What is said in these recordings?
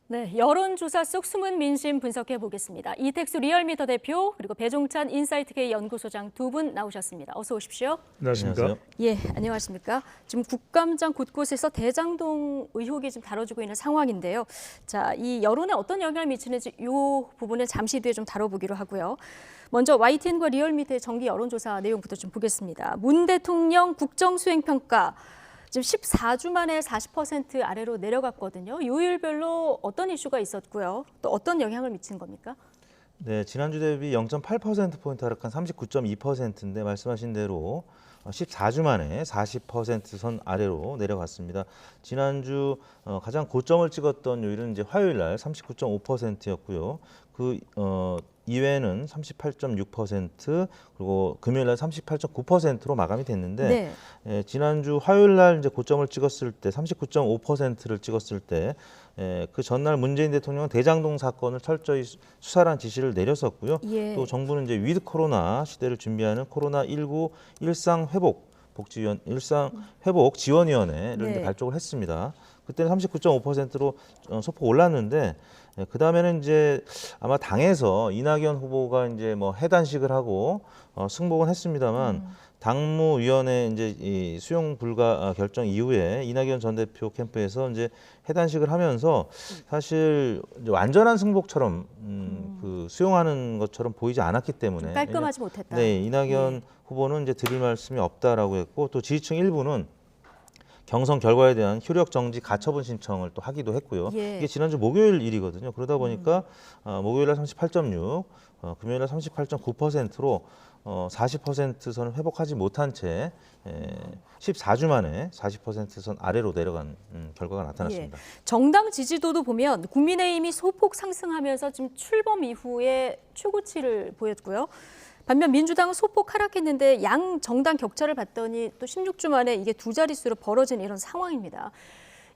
네, 여론조사 속 숨은 민심 분석해 보겠습니다. 이택수 리얼미터 대표 그리고 배종찬 인사이트K 연구소장 두 분 나오셨습니다. 어서 오십시오. 안녕하십니까? 예, 안녕하십니까? 지금 국감장 곳곳에서 대장동 의혹이 지금 다뤄지고 있는 상황인데요. 자, 이 여론에 어떤 영향을 미치는지 이 부분은 잠시 뒤에 좀 다뤄보기로 하고요. 먼저 YTN과 리얼미터의 정기 여론조사 내용부터 좀 보겠습니다. 문 대통령 국정수행평가. 지금 14주 만에 40% 아래로 내려갔거든요. 요일별로 어떤 이슈가 있었고요. 또 어떤 영향을 미친 겁니까? 네, 지난주 대비 0.8%포인트 하락한 39.2%인데 말씀하신 대로 14주 만에 40% 선 아래로 내려갔습니다. 지난주 가장 고점을 찍었던 요일은 이제 화요일 날 39.5%였고요. 그 이외에는 38.6% 그리고 금요일 날 38.9%로 마감이 됐는데 네. 지난주 화요일 날 이제 고점을 찍었을 때 39.5%를 찍었을 때 그 전날 문재인 대통령은 대장동 사건을 철저히 수사란 지시를 내렸었고요. 예. 또 정부는 이제 위드 코로나 시대를 준비하는 코로나19 일상 회복 복지위원 일상 회복 지원위원회를 이제 발족을 했습니다. 그때는 39.5%로 소폭 올랐는데 그 다음에는 이제 아마 당에서 이낙연 후보가 이제 뭐 해단식을 하고 승복은 했습니다만 당무위원회 이제 이 수용 불가 결정 이후에 이낙연 전 대표 캠프에서 이제 해단식을 하면서 사실 이제 완전한 승복처럼 그 수용하는 것처럼 보이지 않았기 때문에 깔끔하지 못했다. 네, 이낙연 후보는 이제 드릴 말씀이 없다라고 했고 또 지지층 일부는 경선 결과에 대한 효력 정지 가처분 신청을 또 하기도 했고요. 예. 이게 지난주 목요일 일이거든요. 그러다 보니까 목요일 날 38.6, 금요일 날 38.9%로 40% 선을 회복하지 못한 채 14주 만에 40% 선 아래로 내려간 결과가 나타났습니다. 예. 정당 지지도도 보면 국민의힘이 소폭 상승하면서 지금 출범 이후에 최고치를 보였고요. 반면 민주당은 소폭 하락했는데 양 정당 격차를 봤더니 또 16주 만에 이게 두 자릿수로 벌어진 이런 상황입니다.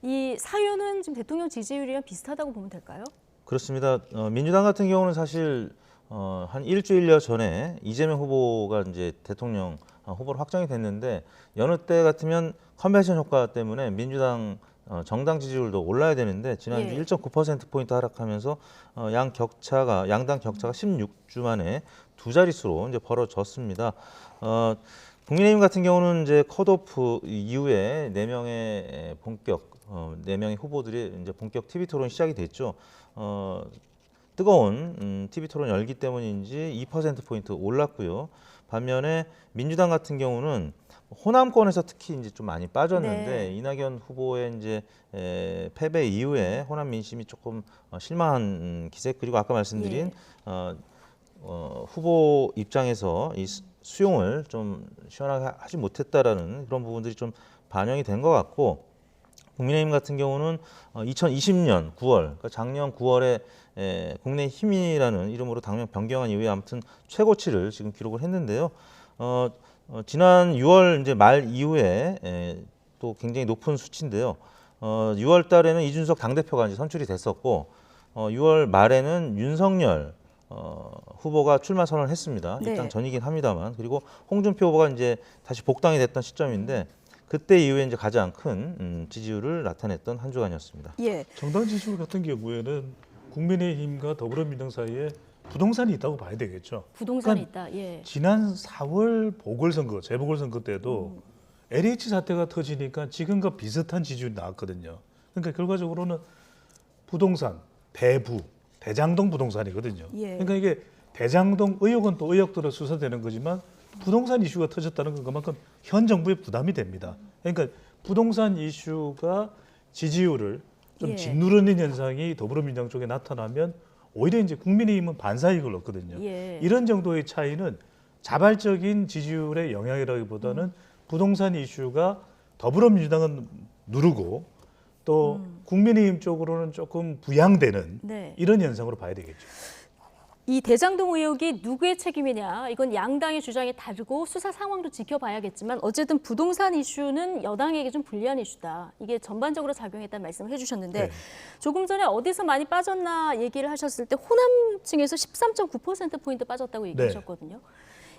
이 사유는 지금 대통령 지지율이랑 비슷하다고 보면 될까요? 그렇습니다. 민주당 같은 경우는 사실 한 일주일여 전에 이재명 후보가 이제 대통령 후보로 확정이 됐는데 여느 때 같으면 컨벤션 효과 때문에 민주당 정당 지지율도 올라야 되는데 지난주 1.9%포인트 하락하면서 양당 격차가 16주 만에 두 자릿수로 이제 벌어졌습니다. 국민의힘 같은 경우는 이제 컷오프 이후에 네 명의 후보들이 이제 본격 TV 토론이 시작이 됐죠. 뜨거운 TV 토론 열기 때문인지 2%포인트 올랐고요. 반면에 민주당 같은 경우는 호남권에서 특히 이제 좀 많이 빠졌는데 이낙연 후보의 이제 패배 이후에 호남 민심이 조금 실망한 기색 그리고 아까 말씀드린 후보 입장에서 이 수용을 좀 시원하게 하지 못했다라는 그런 부분들이 좀 반영이 된 것 같고 국민의힘 같은 경우는 2020년 9월, 그러니까 작년 9월에 국민의힘이라는 이름으로 당명 변경한 이후에 아무튼 최고치를 지금 기록을 했는데요. 지난 6월 이제 말 이후에 또 굉장히 높은 수치인데요. 6월 달에는 이준석 당대표가 이제 선출이 됐었고 6월 말에는 윤석열 후보가 출마 선언을 했습니다. 입당 전이긴 합니다만 그리고 홍준표 후보가 이제 다시 복당이 됐던 시점인데 그때 이후에 이제 가장 큰 지지율을 나타냈던 한 주간이었습니다. 예. 정당 지지율 같은 경우에는 국민의힘과 더불어민주당 사이에 부동산이 있다고 봐야 되겠죠. 부동산이 그러니까 있다. 예. 지난 4월 보궐선거, 재보궐선거 때도 LH 사태가 터지니까 지금과 비슷한 지지율이 나왔거든요. 그러니까 결과적으로는 부동산, 대부, 대장동 부동산이거든요. 예. 그러니까 이게 대장동 의혹은 또 의혹대로 수사되는 거지만 부동산 이슈가 터졌다는 건 그만큼 현 정부에 부담이 됩니다. 그러니까 부동산 이슈가 지지율을 좀 짓누르는 현상이 더불어민주당 쪽에 나타나면 오히려 이제 국민의힘은 반사이익을 얻거든요. 이런 정도의 차이는 자발적인 지지율의 영향이라기보다는 부동산 이슈가 더불어민주당은 누르고 또 국민의힘 쪽으로는 조금 부양되는 이런 현상으로 봐야 되겠죠. 이 대장동 의혹이 누구의 책임이냐 이건 양당의 주장이 다르고 수사 상황도 지켜봐야겠지만 어쨌든 부동산 이슈는 여당에게 좀 불리한 이슈다. 이게 전반적으로 작용했다는 말씀을 해주셨는데 조금 전에 어디서 많이 빠졌나 얘기를 하셨을 때 호남층에서 13.9%포인트 빠졌다고 얘기하셨거든요.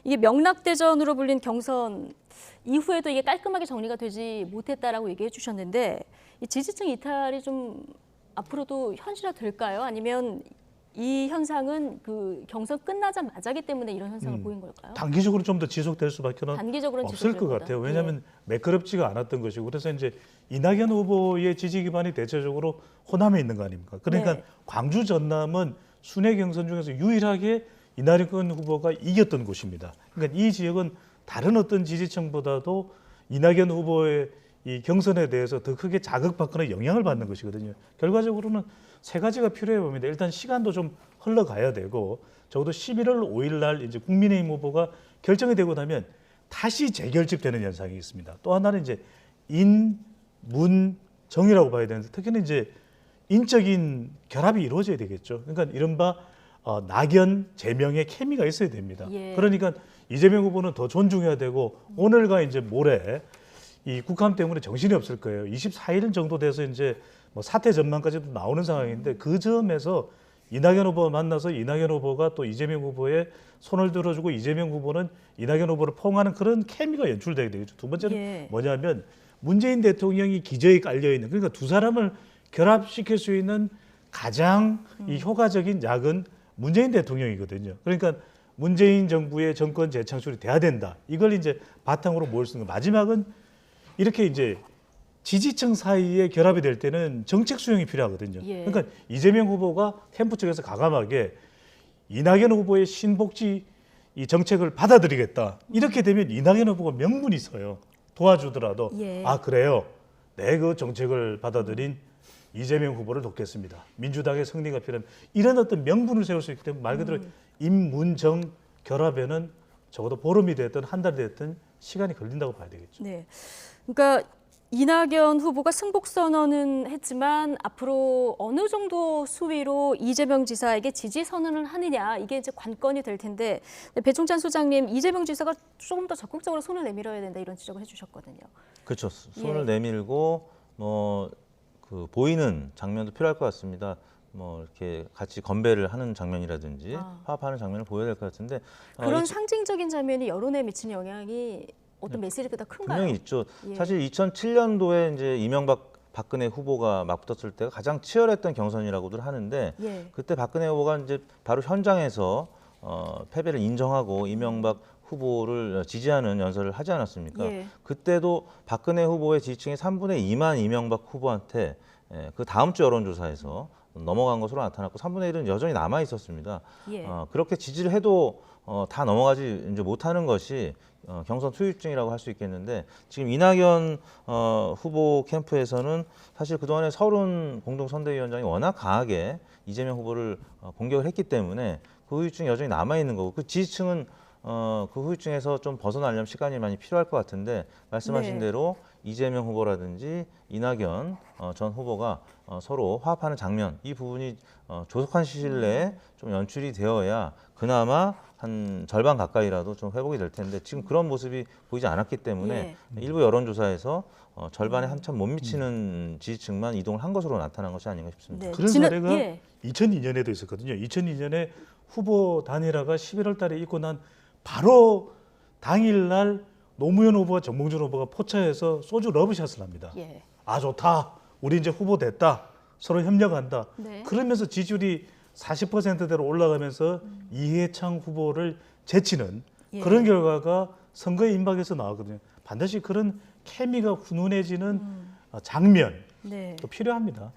이게 명락대전으로 불린 경선 이후에도 이게 깔끔하게 정리가 되지 못했다라고 얘기해 주셨는데 이 지지층 이탈이 좀 앞으로도 현실화 될까요? 아니면 이 현상은 그 경선 끝나자마자기 때문에 이런 현상을 보인 걸까요? 단기적으로 좀 더 지속될 수밖에는 단기적으로는 없을 것 지속될 같아요. 거다. 왜냐하면 매끄럽지가 않았던 것이고 그래서 이제 이낙연 후보의 지지 기반이 대체적으로 호남에 있는 거 아닙니까? 그러니까 네. 광주 전남은 순회 경선 중에서 유일하게 이낙연 후보가 이겼던 곳입니다. 그러니까 이 지역은 다른 어떤 지지층보다도 이낙연 후보의 이 경선에 대해서 더 크게 자극받거나 영향을 받는 것이거든요. 결과적으로는 세 가지가 필요해 봅니다. 일단 시간도 좀 흘러가야 되고 적어도 11월 5일 날 이제 국민의힘 후보가 결정이 되고 나면 다시 재결집되는 현상이 있습니다. 또 하나는 이제 인, 문, 정이라고 봐야 되는데 특히는 이제 인적인 결합이 이루어져야 되겠죠. 그러니까 이른바 낙연, 제명의 케미가 있어야 됩니다. 예. 그러니까 이재명 후보는 더 존중해야 되고 오늘과 이제 모레 이 국감 때문에 정신이 없을 거예요. 24일 정도 돼서 이제 뭐 사퇴 전망까지도 나오는 상황인데 그 점에서 이낙연 후보 만나서 이낙연 후보가 또 이재명 후보의 손을 들어주고 이재명 후보는 이낙연 후보를 포옹하는 그런 케미가 연출되게 되겠죠. 두 번째는 예. 뭐냐면 문재인 대통령이 기저에 깔려 있는 그러니까 두 사람을 결합시킬 수 있는 가장 이 효과적인 약은 문재인 대통령이거든요. 그러니까 문재인 정부의 정권 재창출이 돼야 된다. 이걸 이제 바탕으로 모을 수 있는 거. 마지막은 이렇게 이제 지지층 사이에 결합이 될 때는 정책 수용이 필요하거든요. 예. 그러니까 이재명 후보가 캠프 측에서 과감하게 이낙연 후보의 신복지 이 정책을 받아들이겠다. 이렇게 되면 이낙연 후보가 명분이 있어요. 도와주더라도 예. 아 그래요. 내 그 정책을 받아들인 이재명 후보를 돕겠습니다. 민주당의 승리가 필요하면 이런 어떤 명분을 세울 수 있기 때문에 말 그대로 인문정 결합에는 적어도 보름이 됐든 한 달이 됐든 시간이 걸린다고 봐야 되겠죠. 네. 그러니까 이낙연 후보가 승복 선언은 했지만 앞으로 어느 정도 수위로 이재명 지사에게 지지 선언을 하느냐 이게 이제 관건이 될 텐데 배종찬 소장님 이재명 지사가 조금 더 적극적으로 손을 내밀어야 된다 이런 지적을 해주셨거든요. 그렇죠. 손을 예. 내밀고 그 보이는 장면도 필요할 것 같습니다. 뭐 이렇게 같이 건배를 하는 장면이라든지 화합하는 장면을 보여야 될 것 같은데 그런 상징적인 장면이 여론에 미치는 영향이 어떤 메시지보다 큰가요? 분명히 있죠. 예. 사실 2007년도에 이제 이명박 박근혜 후보가 맞붙었을 때가 가장 치열했던 경선이라고들 하는데 예. 그때 박근혜 후보가 이제 바로 현장에서 패배를 인정하고 이명박 후보를 지지하는 연설을 하지 않았습니까? 예. 그때도 박근혜 후보의 지지층의 3분의 2만 이명박 후보한테 그 다음 주 여론조사에서 넘어간 것으로 나타났고 3분의 1은 여전히 남아 있었습니다. 예. 그렇게 지지를 해도 다 넘어가지 이제 못하는 것이 경선 투입증이라고 할 수 있겠는데 지금 이낙연 후보 캠프에서는 사실 그동안에 서른 공동선대위원장이 워낙 강하게 이재명 후보를 공격을 했기 때문에 그 후유증이 여전히 남아 있는 거고 그 지지층은 그 후유증에서 좀 벗어나려면 시간이 많이 필요할 것 같은데 말씀하신 네. 대로 이재명 후보라든지 이낙연 전 후보가 서로 화합하는 장면 이 부분이 조속한 시일 내에 좀 연출이 되어야 그나마 한 절반 가까이라도 좀 회복이 될 텐데 지금 그런 모습이 보이지 않았기 때문에 일부 여론조사에서 절반에 한참 못 미치는 지지층만 이동을 한 것으로 나타난 것이 아닌가 싶습니다. 네. 그런 지난- 사례가 예. 2002년에도 있었거든요. 2002년에 후보 단일화가 11월 달에 있고 난 바로 당일날 노무현 후보와 정몽준 후보가 포차에서 소주 러브샷을 합니다. 예. 아 좋다. 우리 이제 후보 됐다. 서로 협력한다. 네. 그러면서 지지율이 40%대로 올라가면서 이해창 후보를 제치는 예. 그런 결과가 선거의 임박에서 나왔거든요. 반드시 그런 케미가 훈훈해지는 장면 네. 또 필요합니다.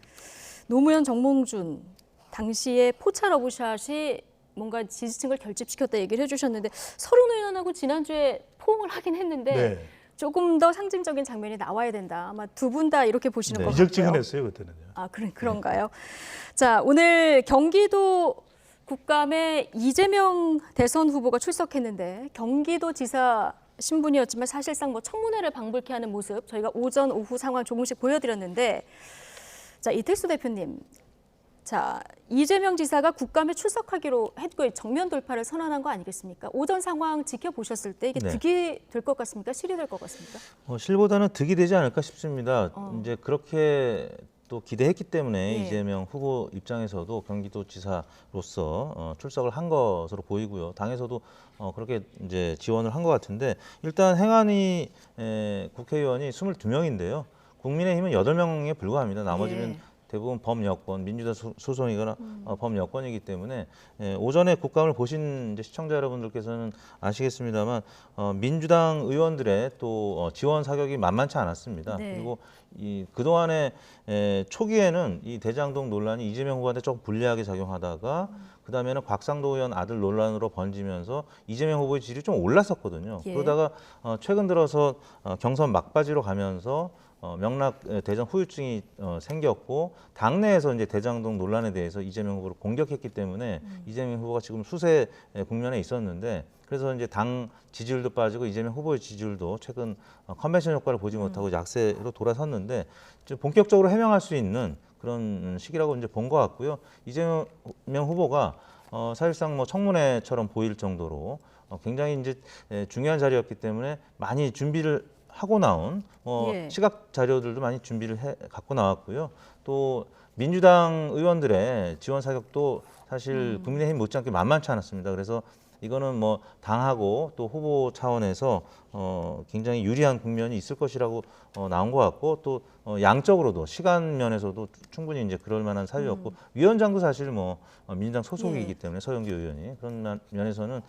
노무현 정몽준 당시에 포차 러브샷이 뭔가 지지층을 결집시켰다 얘기를 해주셨는데 서른 의원하고 지난주에 포옹을 하긴 했는데 네. 조금 더 상징적인 장면이 나와야 된다. 아마 두 분 다 이렇게 보시는 네. 것 같고요. 이적지근했어요 그때는요. 아, 그런가요? 자, 오늘 경기도 국감에 이재명 대선 후보가 출석했는데 경기도지사 신분이었지만 사실상 뭐 청문회를 방불케 하는 모습 저희가 오전 오후 상황 조금씩 보여드렸는데 자, 이택수 대표님. 자, 이재명 지사가 국감에 출석하기로 했고 정면 돌파를 선언한 거 아니겠습니까? 오전 상황 지켜보셨을 때 이게 네. 득이 될 것 같습니까? 실이 될 것 같습니까? 실보다는 득이 되지 않을까 싶습니다. 어. 이제 그렇게 또 기대했기 때문에 예. 이재명 후보 입장에서도 경기도지사로서 출석을 한 것으로 보이고요. 당에서도 그렇게 이제 지원을 한 것 같은데 일단 행안위 국회의원이 22명인데요. 국민의힘은 8명에 불과합니다. 나머지는 예. 대부분 범여권, 민주당 소송이거나 범여권이기 때문에 오전에 국감을 보신 이제 시청자 여러분들께서는 아시겠습니다만 민주당 의원들의 또 지원 사격이 만만치 않았습니다. 네. 그리고 이 그동안에 초기에는 이 대장동 논란이 이재명 후보한테 조금 불리하게 작용하다가 그다음에는 곽상도 의원 아들 논란으로 번지면서 이재명 후보의 지지율이 좀 올랐었거든요. 예. 그러다가 최근 들어서 경선 막바지로 가면서 명락 대전 후유증이 생겼고 당내에서 이제 대장동 논란에 대해서 이재명 후보를 공격했기 때문에 이재명 후보가 지금 수세 국면에 있었는데 그래서 이제 당 지지율도 빠지고 이재명 후보의 지지율도 최근 컨벤션 효과를 보지 못하고 약세로 돌아섰는데 좀 본격적으로 해명할 수 있는 그런 시기라고 이제 본 것 같고요. 이재명 후보가 사실상 뭐 청문회처럼 보일 정도로 굉장히 이제 중요한 자리였기 때문에 많이 준비를 하고 나온 예. 시각 자료들도 많이 준비를 갖고 나왔고요. 또 민주당 의원들의 지원 사격도 사실 국민의힘 못지않게 만만치 않았습니다. 그래서 이거는 뭐 당하고 또 후보 차원에서 굉장히 유리한 국면이 있을 것이라고 나온 것 같고 또 양적으로도 시간 면에서도 충분히 이제 그럴 만한 사유였고 위원장도 사실 뭐 민주당 소속이기 예. 때문에 서영교 의원이 그런 면에서는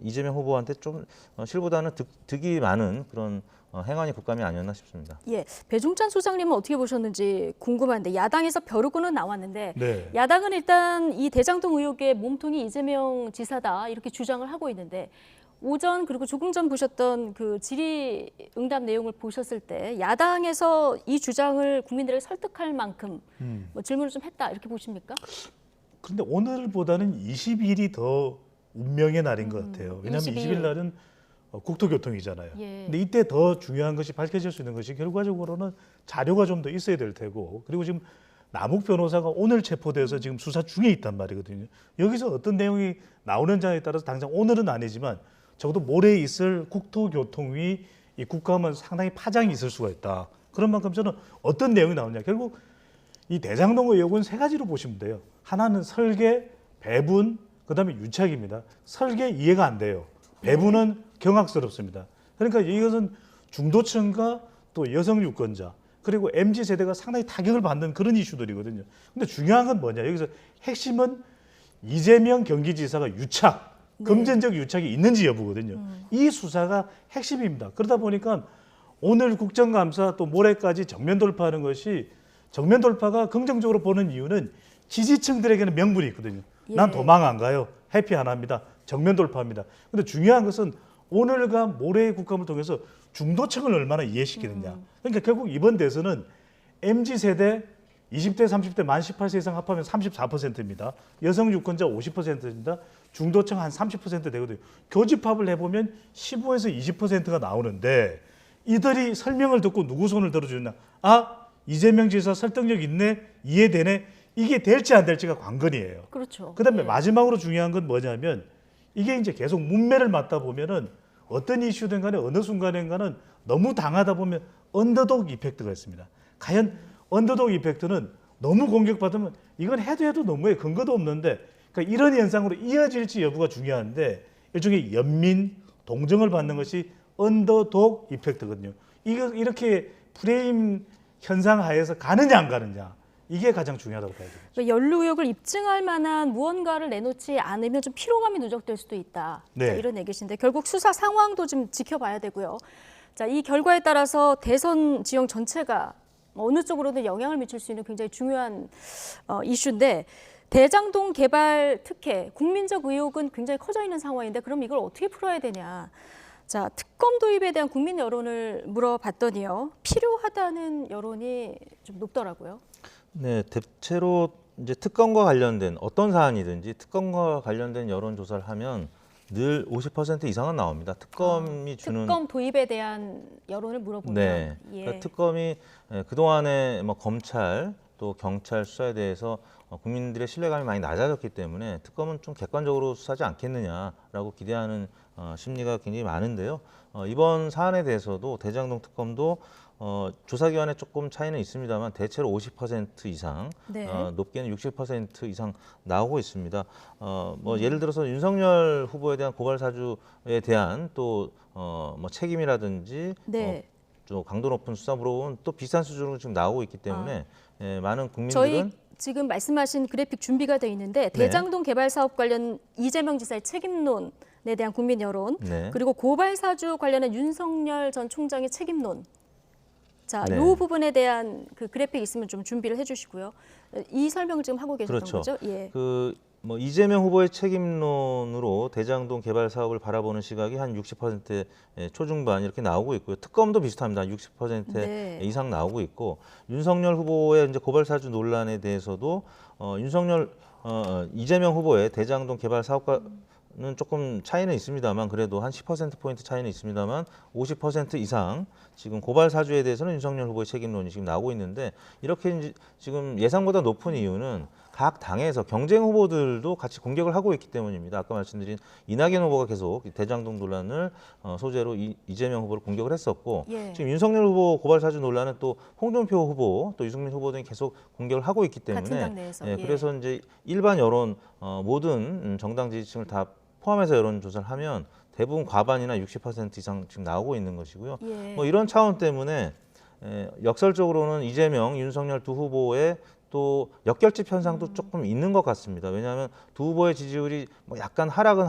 이재명 후보한테 좀 실보다는 득이 많은 그런 행안위 국감이 아니었나 싶습니다. 예, 배종찬 소장님은 어떻게 보셨는지 궁금한데 야당에서 벼르고는 나왔는데 네. 야당은 일단 이 대장동 의혹의 몸통이 이재명 지사다 이렇게 주장을 하고 있는데 오전 그리고 조금 전 보셨던 그 질의응답 내용을 보셨을 때 야당에서 이 주장을 국민들에게 설득할 만큼 뭐 질문을 좀 했다 이렇게 보십니까? 그런데 오늘보다는 20일이 더 운명의 날인 것 같아요. 왜냐하면 20일. 20일 날은 국토교통이잖아요. 예. 근데 이때 더 중요한 것이 밝혀질 수 있는 것이 결과적으로는 자료가 좀 더 있어야 될 테고 그리고 지금 남욱 변호사가 오늘 체포돼서 지금 수사 중에 있단 말이거든요. 여기서 어떤 내용이 나오는지에 따라서 당장 오늘은 아니지만 적어도 모레 있을 국토교통위 이 국감은 상당히 파장이 있을 수가 있다. 그런 만큼 저는 어떤 내용이 나오냐. 결국 이 대장동 의혹은 세 가지로 보시면 돼요. 하나는 설계, 배분, 그다음에 유착입니다. 설계 이해가 안 돼요. 배분은 경악스럽습니다. 그러니까 이것은 중도층과 또 여성 유권자 그리고 MZ 세대가 상당히 타격을 받는 그런 이슈들이거든요. 근데 중요한 건 뭐냐? 여기서 핵심은 이재명 경기지사가 유착, 금전적 유착이 있는지 여부거든요. 이 수사가 핵심입니다. 그러다 보니까 오늘 국정감사 또 모레까지 정면 돌파하는 것이 정면 돌파가 긍정적으로 보는 이유는 지지층들에게는 명분이 있거든요. 난 도망 안 가요. 해피 안 합니다. 정면 돌파합니다. 근데 중요한 것은 오늘과 모레의 국감을 통해서 중도층을 얼마나 이해시키느냐. 그러니까 결국 이번 대선은 MZ세대 20대, 30대 만 18세 이상 합하면 34%입니다. 여성 유권자 50%입니다. 중도층 한 30% 되거든요. 교집합을 해보면 15에서 20%가 나오는데 이들이 설명을 듣고 누구 손을 들어주느냐. 아, 이재명 지사 설득력 있네, 이해되네. 이게 될지 안 될지가 관건이에요. 그렇죠. 그다음에 예. 마지막으로 중요한 건 뭐냐면 이게 이제 계속 문매를 맞다 보면은 어떤 이슈든 간에 어느 순간인가는 너무 당하다 보면 언더독 이펙트가 있습니다. 과연 언더독 이펙트는 너무 공격받으면 이건 해도 너무해. 근거도 없는데 그러니까 이런 현상으로 이어질지 여부가 중요한데 일종의 연민, 동정을 받는 것이 언더독 이펙트거든요. 이거 이렇게 프레임 현상 하에서 가느냐 안 가느냐 이게 가장 중요하다고 봐야 됩니다. 그러니까 연루 의혹을 입증할 만한 무언가를 내놓지 않으면 좀 피로감이 누적될 수도 있다. 네. 자, 이런 얘기신데 결국 수사 상황도 좀 지켜봐야 되고요. 자, 이 결과에 따라서 대선 지형 전체가 어느 쪽으로든 영향을 미칠 수 있는 굉장히 중요한 이슈인데 대장동 개발 특혜, 국민적 의혹은 굉장히 커져 있는 상황인데 그럼 이걸 어떻게 풀어야 되냐. 자, 특검 도입에 대한 국민 여론을 물어봤더니요. 필요하다는 여론이 좀 높더라고요. 네, 대체로 이제 특검과 관련된 어떤 사안이든지 특검과 관련된 여론조사를 하면 늘 50% 이상은 나옵니다. 특검이 주는 특검 도입에 대한 여론을 물어보면 네, 예. 그러니까 특검이 그동안에 뭐 검찰 또 경찰 수사에 대해서 국민들의 신뢰감이 많이 낮아졌기 때문에 특검은 좀 객관적으로 수사하지 않겠느냐라고 기대하는 심리가 굉장히 많은데요. 이번 사안에 대해서도 대장동 특검도 조사기관에 조금 차이는 있습니다만 대체로 50% 이상, 네. 높게는 60% 이상 나오고 있습니다. 뭐 예를 들어서 윤석열 후보에 대한 고발 사주에 대한 또 뭐 책임이라든지 네. 또 강도 높은 수사 물어보면 또 비슷한 수준으로 지금 나오고 있기 때문에 예, 많은 국민들은 저희 지금 말씀하신 그래픽 준비가 돼 있는데 대장동 개발 사업 관련 이재명 지사의 책임론에 대한 국민 여론, 네. 그리고 고발 사주 관련한 윤석열 전 총장의 책임론. 자, 네. 이 부분에 대한 그 그래픽 있으면 좀 준비를 해주시고요. 이 설명을 지금 하고 계셨던 그렇죠. 거죠? 예. 뭐 이재명 후보의 책임론으로 대장동 개발 사업을 바라보는 시각이 한 60% 초중반 이렇게 나오고 있고요. 특검도 비슷합니다. 60% 네. 이상 나오고 있고 윤석열 후보의 이제 고발 사주 논란에 대해서도 이재명 후보의 대장동 개발 사업과는 조금 차이는 있습니다만 그래도 한 10% 포인트 차이는 있습니다만 50% 이상 지금 고발 사주에 대해서는 윤석열 후보의 책임론이 지금 나오고 있는데 이렇게 이제 지금 예상보다 높은 이유는 각 당에서 경쟁 후보들도 같이 공격을 하고 있기 때문입니다. 아까 말씀드린 이낙연 후보가 계속 대장동 논란을 소재로 이재명 후보를 공격을 했었고 예. 지금 윤석열 후보 고발 사주 논란은 또 홍준표 후보 또 유승민 후보 등이 계속 공격을 하고 있기 때문에 같은 당 내에서. 예. 그래서 이제 일반 여론 모든 정당 지지층을 다 포함해서 여론조사를 하면 대부분 과반이나 60% 이상 지금 나오고 있는 것이고요. 예. 뭐 이런 차원 때문에 역설적으로는 이재명, 윤석열 두 후보의 또 역결집 현상도 조금 있는 것 같습니다. 왜냐하면 두 후보의 지지율이 뭐 약간 하락은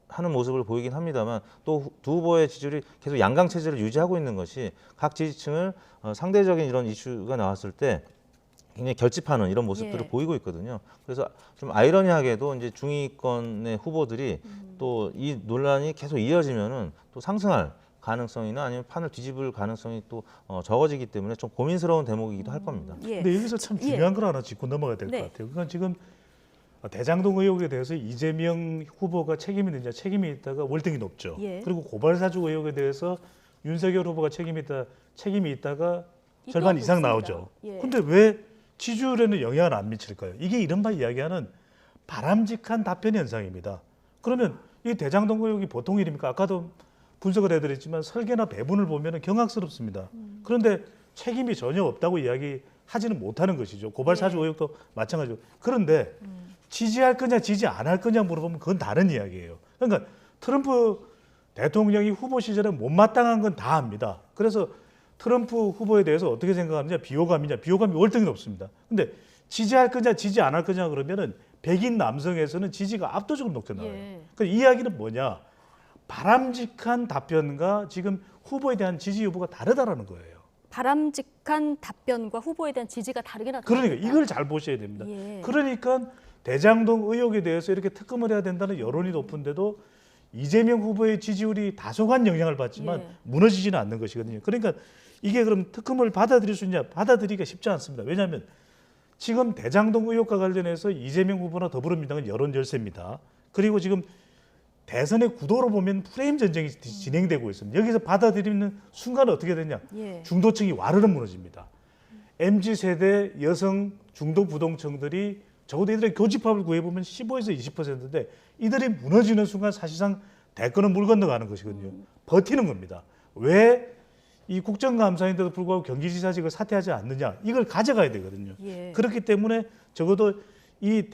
하는 모습을 보이긴 합니다만 또 두 후보의 지지율이 계속 양강 체제를 유지하고 있는 것이 각 지지층을 상대적인 이런 이슈가 나왔을 때 굉장히 결집하는 이런 모습들을 예. 보이고 있거든요. 그래서 좀 아이러니하게도 이제 중위권의 후보들이 또 이 논란이 계속 이어지면은 또 상승할 가능성이나 아니면 판을 뒤집을 가능성이 또 적어지기 때문에 좀 고민스러운 대목이기도 할 겁니다. 예. 근데 여기서 참 중요한 걸 하나 짚고 넘어가야 될 것 네. 같아요. 그건 지금 대장동 의혹에 대해서 이재명 후보가 책임이 있느냐, 책임이 있다가 월등히 높죠. 예. 그리고 고발 사주 의혹에 대해서 윤석열 후보가 책임이 있다가 절반 이상 높습니다. 나오죠. 예. 근데 왜 지지율에는 영향을 안 미칠까요? 이게 이른바 이야기하는 바람직한 답변 현상입니다. 그러면 이 대장동 의혹이 보통 일입니까? 아까도 분석을 해드렸지만 설계나 배분을 보면 경악스럽습니다. 그런데 책임이 전혀 없다고 이야기하지는 못하는 것이죠. 고발 사주 예. 의혹도 마찬가지고. 그런데 지지할 거냐 지지 안 할 거냐 물어보면 그건 다른 이야기예요. 그러니까 트럼프 대통령이 후보 시절에 못마땅한 건 다 압니다. 그래서 트럼프 후보에 대해서 어떻게 생각하느냐, 비호감이 월등히 높습니다. 근데 지지할 거냐 지지 안 할 거냐 그러면은 백인 남성에서는 지지가 압도적으로 높게 나와요. 예. 그 이야기는 뭐냐? 바람직한 답변과 지금 후보에 대한 지지 여부가 다르다라는 거예요. 바람직한 답변과 후보에 대한 지지가 다르게 나타납니다. 그러니까 이걸 잘 보셔야 됩니다. 예. 그러니까 대장동 의혹에 대해서 이렇게 특검을 해야 된다는 여론이 높은데도 이재명 후보의 지지율이 다소간 영향을 받지만 예. 무너지지는 않는 것이거든요. 그러니까 이게 그럼 특검을 받아들일 수 있냐? 받아들이기가 쉽지 않습니다. 왜냐하면 지금 대장동 의혹과 관련해서 이재명 후보나 더불어민주당은 여론 열세입니다. 그리고 지금 대선의 구도로 보면 프레임 전쟁이 진행되고 있습니다. 여기서 받아들이는 순간 어떻게 되냐? 예. 중도층이 와르르 무너집니다. MZ세대 여성 중도 부동층들이 적어도 이들의 교집합을 구해보면 15에서 20%인데 이들이 무너지는 순간 사실상 대권은 물 건너가는 것이거든요. 버티는 겁니다. 왜 이 국정감사인데도 불구하고 경기지사직을 사퇴하지 않느냐? 이걸 가져가야 되거든요. 예. 그렇기 때문에 적어도 이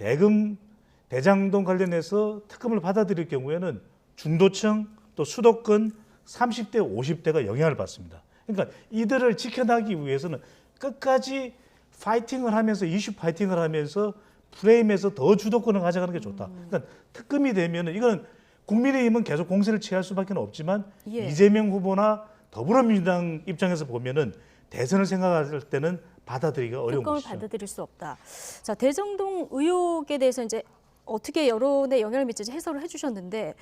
대장동 관련해서 특검을 받아들일 경우에는 중도층 또 수도권 30대 50대가 영향을 받습니다. 그러니까 이들을 지켜나기 위해서는 끝까지 파이팅을 하면서 이슈 파이팅을 하면서 프레임에서 더 주도권을 가져가는 게 좋다. 그러니까 특검이 되면은 이거는 국민의힘은 계속 공세를 취할 수밖에 없지만 예. 이재명 후보나 더불어민주당 입장에서 보면은 대선을 생각할 때는 받아들이기가 어려운 특검을 것이죠. 받아들일 수 없다. 자, 대장동 의혹에 대해서 이제 어떻게 여론에 영향을 미칠지 해설을 해주셨는데,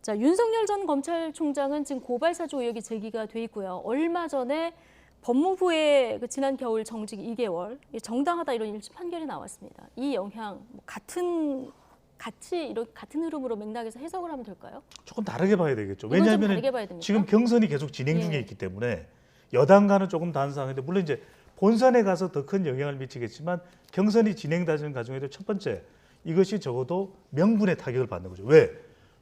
자, 윤석열 전 검찰총장은 지금 고발 사주 의혹이 제기가 돼 있고요. 얼마 전에 법무부의 그 지난 겨울 정직 2개월 정당하다 이런 1심 판결이 나왔습니다. 이 영향 같은 흐름으로 맥락에서 해석을 하면 될까요? 조금 다르게 봐야 되겠죠. 이건 좀 왜냐하면 다르게 봐야 됩니까? 지금 경선이 계속 진행 중에 예. 있기 때문에 여당과는 조금 다른 상황인데 물론 이제 본선에 가서 더 큰 영향을 미치겠지만 경선이 진행되는 과정에도 첫 번째 이것이 적어도 명분의 타격을 받는 거죠. 왜?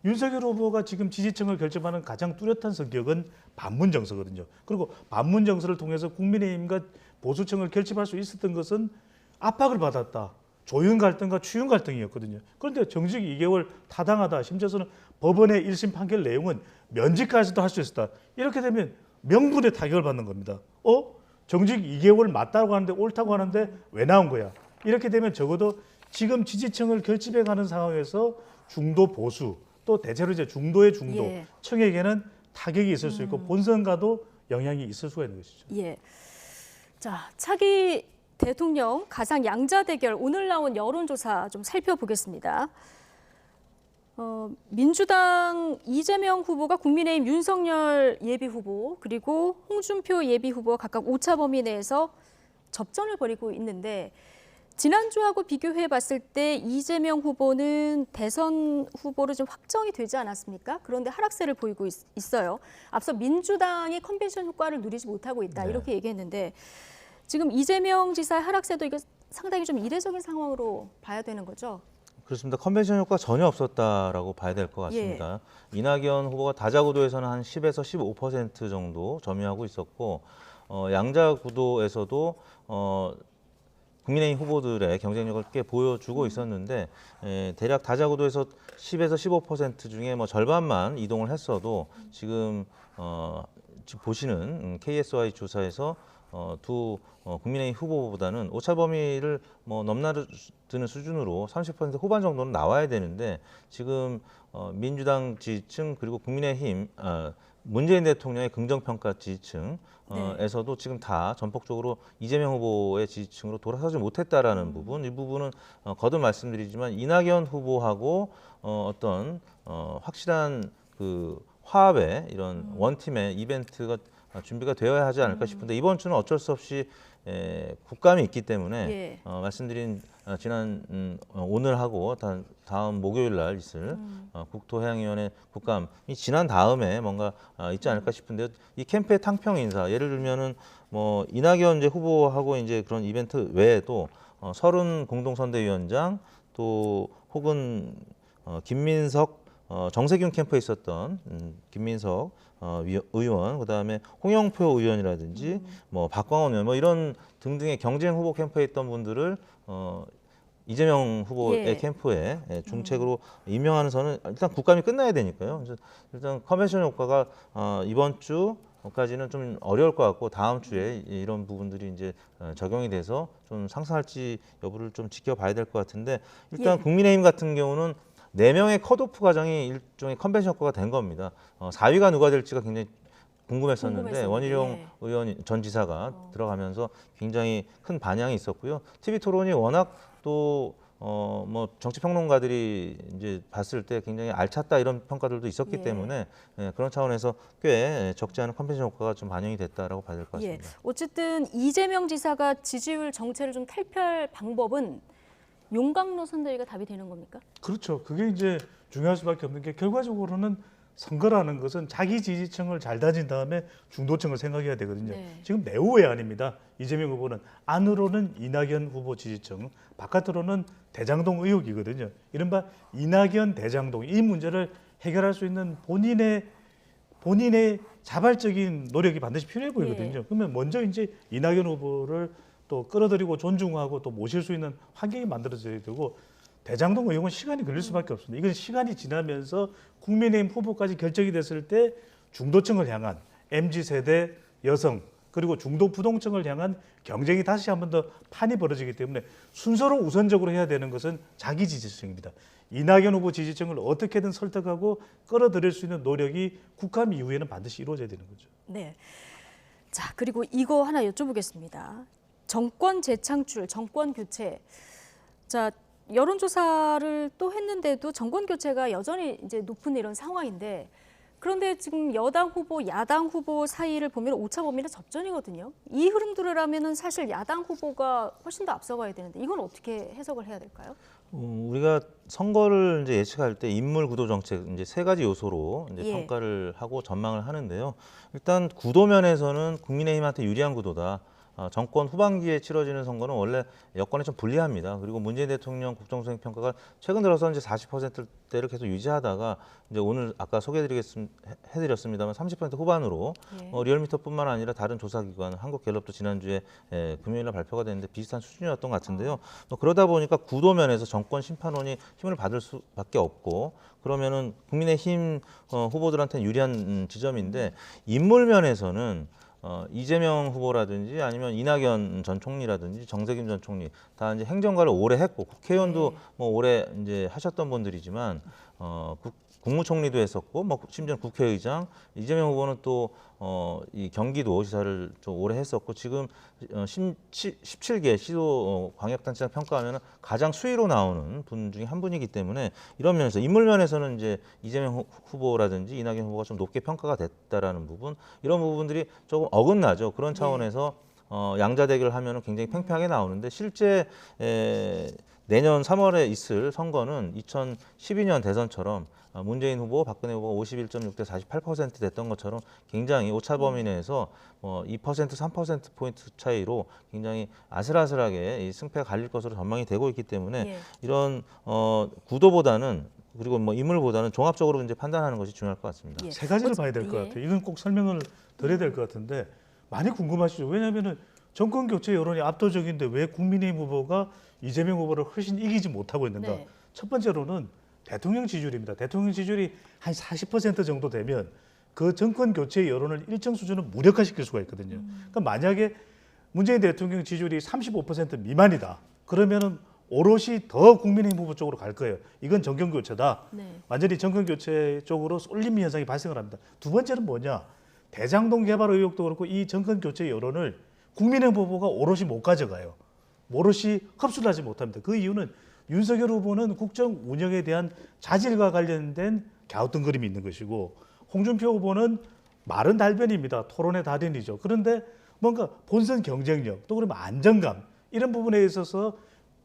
윤석열 후보가 지금 지지층을 결집하는 가장 뚜렷한 성격은 반문 정서거든요. 그리고 반문 정서를 통해서 국민의힘과 보수층을 결집할 수 있었던 것은 압박을 받았다. 조윤 갈등과 추윤 갈등이었거든요. 그런데 정직 2개월 타당하다. 심지어는 법원의 1심 판결 내용은 면직까지도 할 수 있었다. 이렇게 되면 명분에 타격을 받는 겁니다. 정직 2개월 맞다고 하는데 옳다고 하는데 왜 나온 거야? 이렇게 되면 적어도 지금 지지층을 결집해 가는 상황에서 중도 보수 또 대체로 이제 중도의 중도 예. 층에게는 타격이 있을 수 있고 본선과도 영향이 있을 수가 있는 것이죠. 예. 자, 차기 대통령 가상 양자 대결 오늘 나온 여론조사 좀 살펴보겠습니다. 민주당 이재명 후보가 국민의힘 윤석열 예비 후보 그리고 홍준표 예비 후보가 각각 오차 범위 내에서 접전을 벌이고 있는데 지난주하고 비교해 봤을 때 이재명 후보는 대선 후보로 좀 확정이 되지 않았습니까? 그런데 하락세를 보이고 있어요. 앞서 민주당이 컨벤션 효과를 누리지 못하고 있다 이렇게 얘기했는데 지금 이재명 지사의 하락세도 이거 상당히 좀 이례적인 상황으로 봐야 되는 거죠? 그렇습니다. 컨벤션 효과 전혀 없었다라고 봐야 될 것 같습니다. 이낙연 후보가 다자구도에서는 한 10에서 15% 정도 점유하고 있었고 양자 구도에서도 국민의힘 후보들의 경쟁력을 꽤 보여주고 있었는데 대략 다자구도에서 10에서 15% 중에 뭐 절반만 이동을 했어도 지금 보시는 KSI 조사에서 두 국민의힘 후보보다는 오차 범위를 뭐 넘나드는 수준으로 30% 후반 정도는 나와야 되는데 지금 민주당 지지층 그리고 국민의힘 문재인 대통령의 긍정평가 지지층에서도 지금 다 전폭적으로 이재명 후보의 지지층으로 돌아서지 못했다라는 부분, 이 부분은 거듭 말씀드리지만 이낙연 후보하고 어떤 확실한 그 화합의 이런 원팀의 이벤트가 준비가 되어야 하지 않을까 싶은데 이번 주는 어쩔 수 없이 국감이 있기 때문에 말씀드린 지난 오늘하고 다음 목요일 날 있을 국토해양위원회 국감이 지난 다음에 뭔가 있지 않을까 싶은데 이 캠프의 탕평 인사 예를 들면은 뭐 이낙연 이제 후보하고 이제 그런 이벤트 외에도 서른 공동선대위원장 또 혹은 김민석 정세균 캠프에 있었던 김민석 의원, 그다음에 홍영표 의원이라든지 뭐 박광원 의원, 뭐 이런 등등의 경쟁 후보 캠프에 있던 분들을 이재명 후보의 캠프에 중책으로 임명하는 선은 일단 국감이 끝나야 되니까요. 그래서 일단 컨벤션 효과가 이번 주까지는 좀 어려울 것 같고 다음 주에 이런 부분들이 이제 적용이 돼서 좀 상승할지 여부를 좀 지켜봐야 될 것 같은데 일단 국민의힘 같은 경우는 4명의 컷오프 과정이 일종의 컨벤션 효과가 된 겁니다. 4위가 누가 될지가 굉장히 궁금했었는데 원희룡 의원 전 지사가 들어가면서 굉장히 큰 반향이 있었고요. TV 토론이 워낙 또 뭐 정치 평론가들이 이제 봤을 때 굉장히 알찼다 이런 평가들도 있었기 때문에 그런 차원에서 꽤 적지 않은 컨벤션 효과가 좀 반영이 됐다라고 봐야 될 것 같습니다. 어쨌든 이재명 지사가 지지율 정체를 좀 탈피할 방법은 용광로 선대위가 답이 되는 겁니까? 그렇죠. 그게 이제 중요할 수밖에 없는 게 결과적으로는 선거라는 것은 자기 지지층을 잘 다진 다음에 중도층을 생각해야 되거든요. 지금 내후의 아닙니다. 이재명 후보는 안으로는 이낙연 후보 지지층, 바깥으로는 대장동 의혹이거든요. 이른바 이낙연 대장동 이 문제를 해결할 수 있는 본인의 자발적인 노력이 반드시 필요해 보이거든요. 그러면 먼저 이제 이낙연 후보를 또 끌어들이고 존중하고 또 모실 수 있는 환경이 만들어져야 되고 대장동 의혹은 시간이 걸릴 수밖에 없습니다. 이건 시간이 지나면서 국민의힘 후보까지 결정이 됐을 때 중도층을 향한 MZ세대 여성 그리고 중도 부동층을 향한 경쟁이 다시 한 번 더 판이 벌어지기 때문에 순서로 우선적으로 해야 되는 것은 자기 지지층입니다. 이낙연 후보 지지층을 어떻게든 설득하고 끌어들일 수 있는 노력이 국감 이후에는 반드시 이루어져야 되는 거죠. 네. 자, 그리고 이거 하나 여쭤보겠습니다. 정권 재창출, 정권 교체. 자, 여론조사를 또 했는데도 정권 교체가 여전히 이제 높은 이런 상황인데 그런데 지금 여당 후보, 야당 후보 사이를 보면 오차 범위는 접전이거든요. 이 흐름들이라면은 사실 야당 후보가 훨씬 더 앞서가야 되는데 이건 어떻게 해석을 해야 될까요? 우리가 선거를 이제 예측할 때 인물 구도 정책 이제 3가지 요소로 이제 평가를 하고 전망을 하는데요. 일단 구도 면에서는 국민의힘한테 유리한 구도다. 정권 후반기에 치러지는 선거는 원래 여건이 좀 불리합니다. 그리고 문재인 대통령 국정수행 평가가 최근 들어서 이제 40%대를 계속 유지하다가 이제 오늘 아까 해드렸습니다만 30% 후반으로 예. 리얼미터뿐만 아니라 다른 조사기관 한국갤럽도 지난주에 금요일날 발표가 됐는데 비슷한 수준이었던 것 같은데요. 그러다 보니까 구도면에서 정권 심판원이 힘을 받을 수밖에 없고 그러면은 국민의힘 후보들한테는 유리한 지점인데 인물 면에서는 이재명 후보라든지 아니면 이낙연 전 총리라든지 정세균 전 총리 다 이제 행정가를 오래 했고 국회의원도 뭐 오래 이제 하셨던 분들이지만 국무총리도 했었고 뭐 심지어 국회의장 이재명 후보는 또 이 경기도지사를 좀 오래 했었고 지금 17개 시도 광역단체장 평가하면 가장 수위로 나오는 분 중에 한 분이기 때문에 이런 면에서 인물 면에서는 이제 이재명 후보라든지 이낙연 후보가 좀 높게 평가가 됐다라는 부분 이런 부분들이 조금 어긋나죠. 그런 차원에서 양자 대결을 하면은 굉장히 팽팽하게 나오는데 실제 내년 3월에 있을 선거는 2012년 대선처럼 문재인 후보, 박근혜 후보가 51.6대 48% 됐던 것처럼 굉장히 오차 범위 내에서 2%, 3%포인트 차이로 굉장히 아슬아슬하게 이 승패가 갈릴 것으로 전망이 되고 있기 때문에 이런 구도보다는 그리고 뭐 인물보다는 종합적으로 이제 판단하는 것이 중요할 것 같습니다. 세 가지를 봐야 될 것 같아요. 이건 꼭 설명을 드려야 될 것 같은데 많이 궁금하시죠? 왜냐하면 정권 교체 여론이 압도적인데 왜 국민의힘 후보가 이재명 후보를 훨씬 이기지 못하고 있는가? 네. 첫 번째로는 대통령 지지율입니다. 대통령 지지율이 한 40% 정도 되면 그 정권 교체 여론을 일정 수준은 무력화시킬 수가 있거든요. 그러니까 만약에 문재인 대통령 지지율이 35% 미만이다. 그러면은 오롯이 더 국민의힘 후보 쪽으로 갈 거예요. 이건 정권 교체다. 네. 완전히 정권 교체 쪽으로 쏠림 현상이 발생을 합니다. 두 번째는 뭐냐? 대장동 개발 의혹도 그렇고 이 정권 교체 여론을 국민의힘 후보가 오롯이 못 가져가요. 오롯이 흡수를 하지 못합니다. 그 이유는 윤석열 후보는 국정 운영에 대한 자질과 관련된 갸우뚱거림이 있는 것이고 홍준표 후보는 말은 달변입니다. 토론의 달인이죠. 그런데 뭔가 본선 경쟁력 또 그러면 안정감 이런 부분에 있어서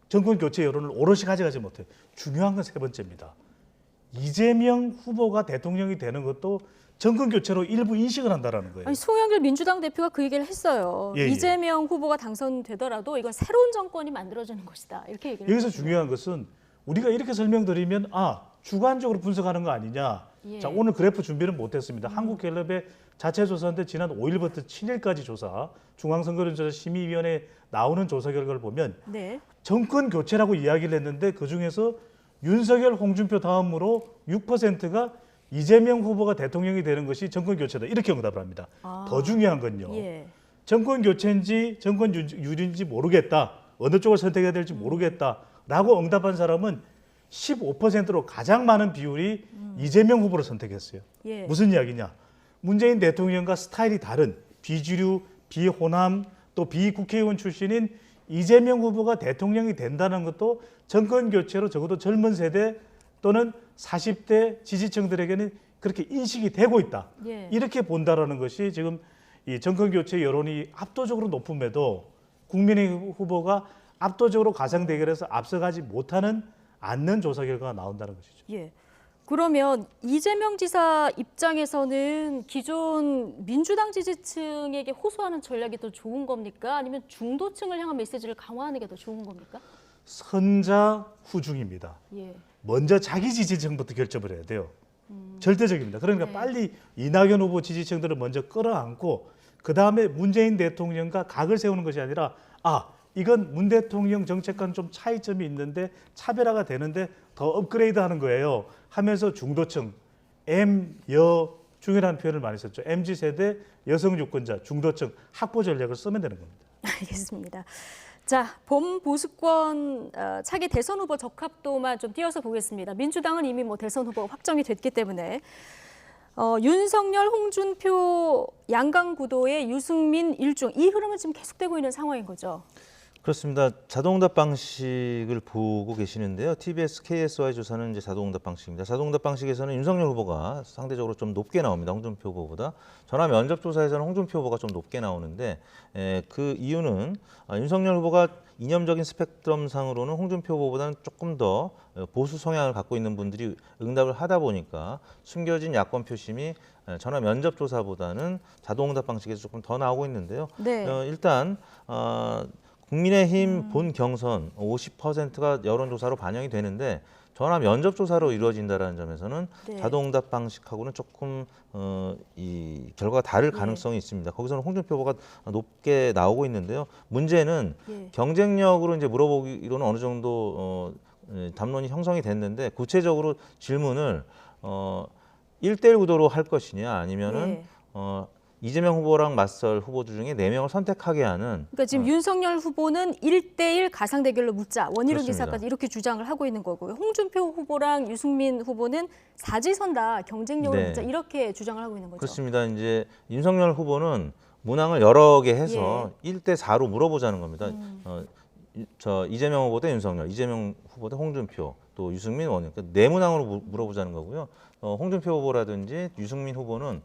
정권 교체 여론을 오롯이 가져가지 못해요. 중요한 건 세 번째입니다. 이재명 후보가 대통령이 되는 것도 정권 교체로 일부 인식을 한다라는 거예요. 아니, 송영길 민주당 대표가 그 얘기를 했어요. 예. 이재명 후보가 당선되더라도 이건 새로운 정권이 만들어지는 것이다. 이렇게 얘기를 여기서 했거든요. 중요한 것은 우리가 이렇게 설명드리면 주관적으로 분석하는 거 아니냐. 예. 자, 오늘 그래프 준비는 못했습니다. 한국갤럽의 자체 조사인데 지난 5일부터 7일까지 조사, 중앙선거론조사심의위원회에 나오는 조사 결과를 보면 네. 정권 교체라고 이야기를 했는데 그중에서 윤석열, 홍준표 다음으로 6%가 이재명 후보가 대통령이 되는 것이 정권 교체다. 이렇게 응답을 합니다. 더 중요한 건요. 예. 정권 교체인지 정권 유지인지 모르겠다. 어느 쪽을 선택해야 될지 모르겠다라고 응답한 사람은 15%로 가장 많은 비율이 이재명 후보를 선택했어요. 예. 무슨 이야기냐? 문재인 대통령과 스타일이 다른 비주류, 비호남, 또 비국회의원 출신인 이재명 후보가 대통령이 된다는 것도 정권 교체로 적어도 젊은 세대 또는 40대 지지층들에게는 그렇게 인식이 되고 있다. 예. 이렇게 본다라는 것이 지금 이 정권 교체 여론이 압도적으로 높음에도 국민의 후보가 압도적으로 가상 대결에서 앞서가지 못하는 않는 조사 결과가 나온다는 것이죠. 예. 그러면 이재명 지사 입장에서는 기존 민주당 지지층에게 호소하는 전략이 더 좋은 겁니까? 아니면 중도층을 향한 메시지를 강화하는 게 더 좋은 겁니까? 선자 후중입니다. 예. 먼저 자기 지지층부터 결정을 해야 돼요. 절대적입니다. 그러니까 네. 빨리 이낙연 후보 지지층들을 먼저 끌어안고 그 다음에 문재인 대통령과 각을 세우는 것이 아니라 이건 문 대통령 정책과는 좀 차이점이 있는데 차별화가 되는데 더 업그레이드하는 거예요. 하면서 중도층, M여중이라는 표현을 많이 썼죠. MZ세대, 여성 유권자, 중도층, 확보 전략을 쓰면 되는 겁니다. 알겠습니다. 자, 봄 보수권 차기 대선 후보 적합도만 좀 띄어서 보겠습니다. 민주당은 이미 뭐 대선 후보가 확정이 됐기 때문에 윤석열, 홍준표 양강 구도의 유승민, 일중 이 흐름은 지금 계속되고 있는 상황인 거죠. 그렇습니다. 자동응답 방식을 보고 계시는데요. TBS KSY 조사는 이제 자동응답 방식입니다. 자동응답 방식에서는 윤석열 후보가 상대적으로 좀 높게 나옵니다. 홍준표 후보보다. 전화 면접 조사에서는 홍준표 후보가 좀 높게 나오는데 그 이유는 윤석열 후보가 이념적인 스펙트럼상으로는 홍준표 후보보다는 조금 더 보수 성향을 갖고 있는 분들이 응답을 하다 보니까 숨겨진 야권 표심이 전화 면접 조사보다는 자동응답 방식에서 조금 더 나오고 있는데요. 네. 일단 국민의힘 본 경선 50%가 여론조사로 반영이 되는데 전화 면접 조사로 이루어진다는 점에서는 네. 자동응답 방식하고는 조금 이 결과가 다를 예. 가능성이 있습니다. 거기서는 홍준표 후보가 높게 나오고 있는데요. 문제는 예. 경쟁력으로 이제 물어보기로는 어느 정도 담론이 형성이 됐는데 구체적으로 질문을 1대1 구도로 할 것이냐 아니면은 예. 이재명 후보랑 맞설 후보들 중에 4명을 선택하게 하는 그러니까 지금 윤석열 후보는 1대1 가상 대결로 묻자 원희룡 그렇습니다. 지사까지 이렇게 주장을 하고 있는 거고요. 홍준표 후보랑 유승민 후보는 사지선다 경쟁력을 네. 묻자 이렇게 주장을 하고 있는 거죠. 그렇습니다. 이제 윤석열 후보는 문항을 여러 개 해서 예. 1대 4로 물어보자는 겁니다. 저 이재명 후보 대 윤석열, 이재명 후보 대 홍준표, 또 유승민 원희룡 네 문항으로 물어보자는 거고요. 홍준표 후보라든지 유승민 후보는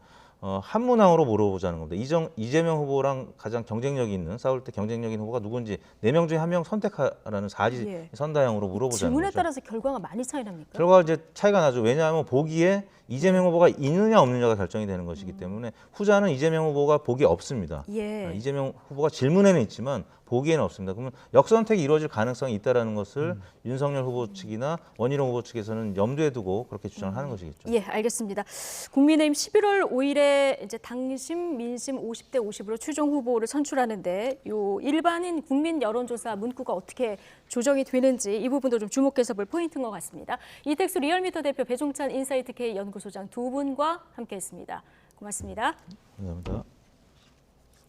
한 문항으로 물어보자는 겁니다. 이재명 후보랑 가장 경쟁력이 있는 싸울 때 경쟁력 있는 후보가 누군지 4명 중에 1명 선택하라는 사지 예. 선다형으로 물어보자는 질문에 거죠. 따라서 결과가 많이 차이 납니까? 결과가 이제 차이가 나죠. 왜냐하면 보기에 이재명 후보가 있느냐 없느냐가 결정이 되는 것이기 때문에 후자는 이재명 후보가 보기에 없습니다. 예. 이재명 후보가 질문에는 있지만 보기에는 없습니다. 그러면 역선택이 이루어질 가능성이 있다라는 것을 윤석열 후보 측이나 원희룡 후보 측에서는 염두에 두고 그렇게 주장을 하는 것이겠죠. 예, 알겠습니다. 국민의힘 11월 5일에 이제 당심 민심 50대 50으로 최종 후보를 선출하는데 요 일반인 국민 여론조사 문구가 어떻게 조정이 되는지 이 부분도 좀 주목해서 볼 포인트인 것 같습니다. 이택수 리얼미터 대표 배종찬 인사이트 K 연구소장 두 분과 함께했습니다. 고맙습니다. 감사합니다.